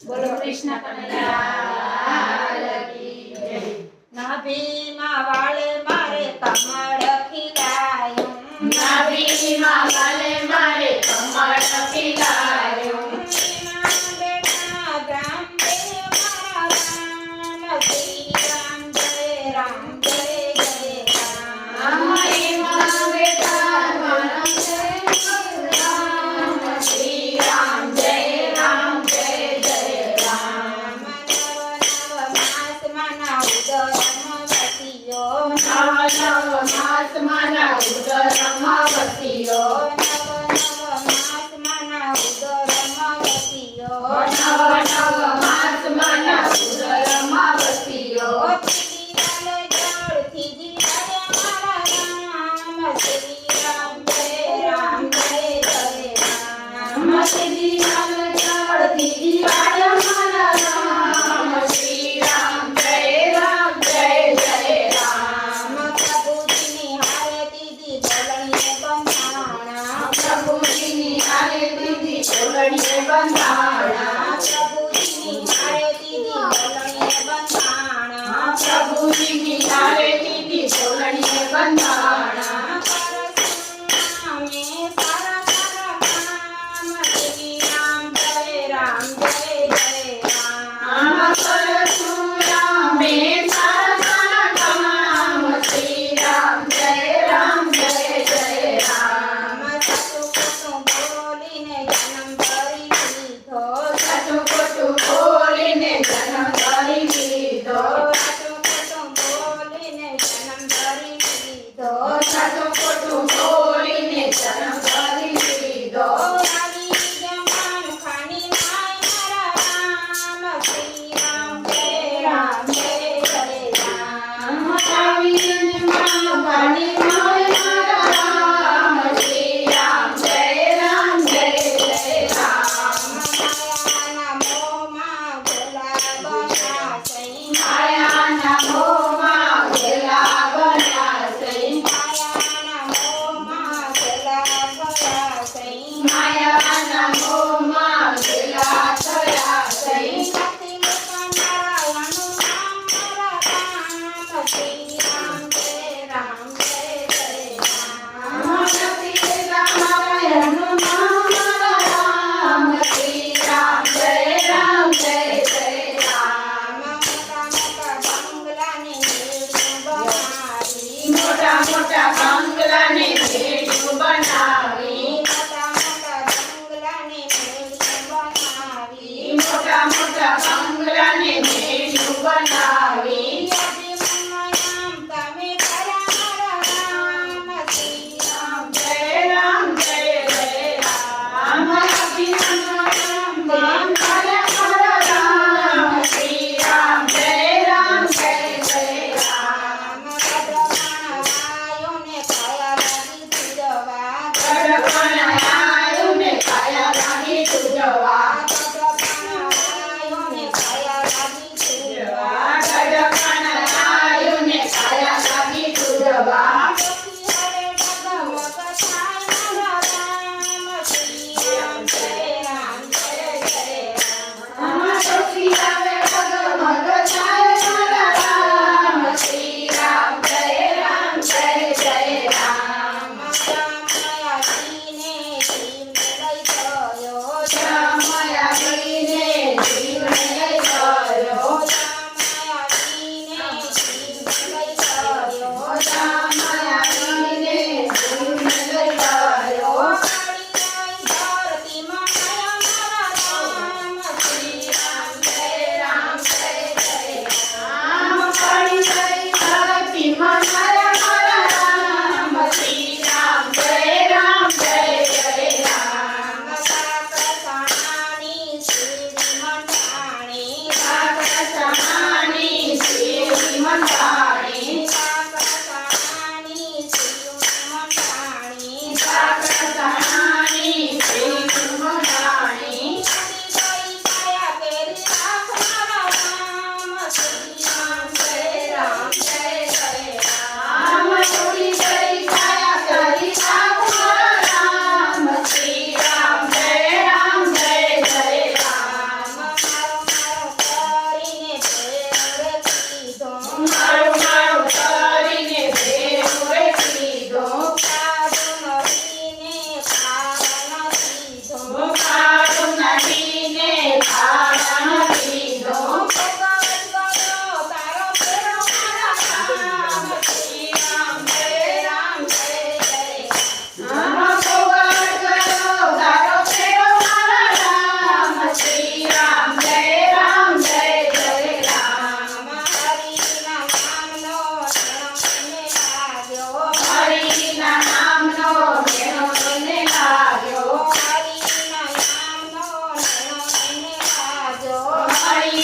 બોલો કૃષ્ણ કનૈયા કી જય। નાભીમાં વાળે મારે કમળ ખીલાયું, નાભીમાં વાલે મારે કમળ ખીલાયું, બેટા રામદેવ મારા રામ, શ્રી રામ જય રામ જય જય રામ। એમાં બેટા રામ જય રામ, શ્રી રામ જય રામ જય જય રામ। નવ નવ માસમાં ઉદરમાં વસ્યો, નવ નવ માસમાં ઉદરમાં વસ્યો, શ્રી રામ જય રામ જય જય રામ। શ્રી રામ જળથી જીવાય મારા રામ, શ્રી રામ જય રામ જય જય રામ। પ્રભુજીની હારે દીદી બોલણીએ બંધાણા, પ્રભુજીની હારે દીદી ચોલણીએ બંધાણા, પ્રભુજીની હારે દીદી બોલણીએ બંધાણા। પ્રભુજીની હારે દીદી ચોલણીએ બંધાણા। પરશુરામે સારા સારા કામ, શ્રી રામ જય રામ જય જય રામ। પરશુરામે સારા સારા કામ, શ્રી રામ જય રામ જય જય રામ। સાચું ખોટું બોલીને જન્મ કરી લીધો, સાચું ખોટું બોલીને જન્મ કરી લીધો, સાચું ખોટું બોલીને જન્મ કરી લીધો। સાચું ખોટું બોલીને જન્મ કરી લીધો। આવી જમાન ખાની માય મારા રામ, શ્રી રામ જય રામ જય જય રામ। આવીને માગણી મારા રામ, શ્રી રામ જય રામ જય જય રામ। માયાના મોહમાં ભોલા બન્યા સઈ, માયાના મોહમાં ઘેલા બન્યા સઈ, માયાના મોહમાં ભોલા ગયા સઈ। માયાના મોહમાં ઘેલા થયા સઈ। નથી લેતા મારા હનુમાન મારા રામ, શ્રી રામ જય રામ જય જય રામ। નથી લેતા મારા હનુમાન મારા રામ, શ્રી રામ જય રામ જય જય રામ। મોટા મોટા બંગલાની બિલ્ડિંગ બનાવી, મોટા મોટા બંગલાને ભેડું બનાવી, મોટા મોટા બંગલાની બિલ્ડિંગ બનાવી। મોટા મોટા બંગલાને ભેડું બનાવી। અભિમન્યુ તમે કર્યા મારા રામ, શ્રી રામ જય રામ જય જય રામ। અભિનંદન મારા રામ, શ્રી રામ જય રામ જય જય રામ। ભદ્રમાણવાયોને કાયા લાગી તુજવા, ગઢપણ આયુને કાયા લાગી તુજવા, ભદ્રમાણવાયોને મળી